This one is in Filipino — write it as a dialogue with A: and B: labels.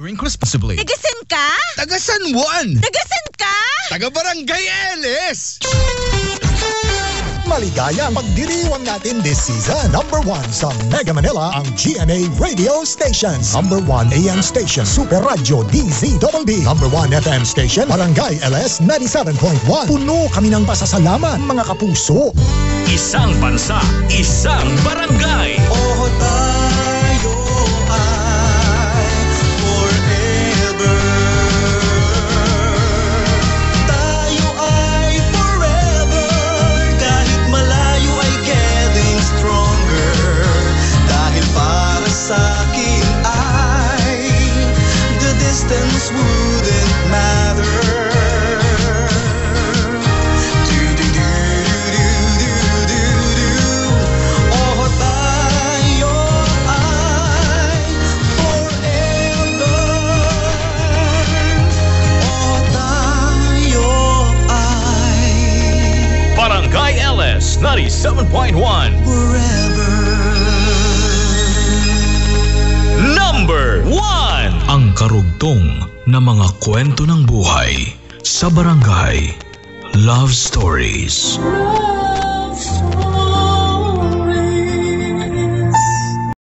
A: Drink responsibly.
B: Tagasan ka?
A: Taga San Juan.
B: Tagasan ka?
A: Taga Barangay Ellis.
C: Maligayang pagdiriwang natin this season. Number 1 sa Mega Manila ang GMA Radio Stations. Number 1 AM Station, Super Radio DZBB. Number 1 FM Station, Barangay LS 97.1. Puno kami ng pasasalamat, mga kapuso.
D: Isang bansa, isang barangay.
E: Oh, tayo ay forever. Tayo ay forever. Kahit malayo ay getting stronger. Dahil para sa'kin ay the distance wouldn't matter.
D: Barangay LS 97.1
E: Forever.
D: Number 1.
F: Ang karugtong na mga kwento ng buhay sa Barangay Love Stories.
G: Love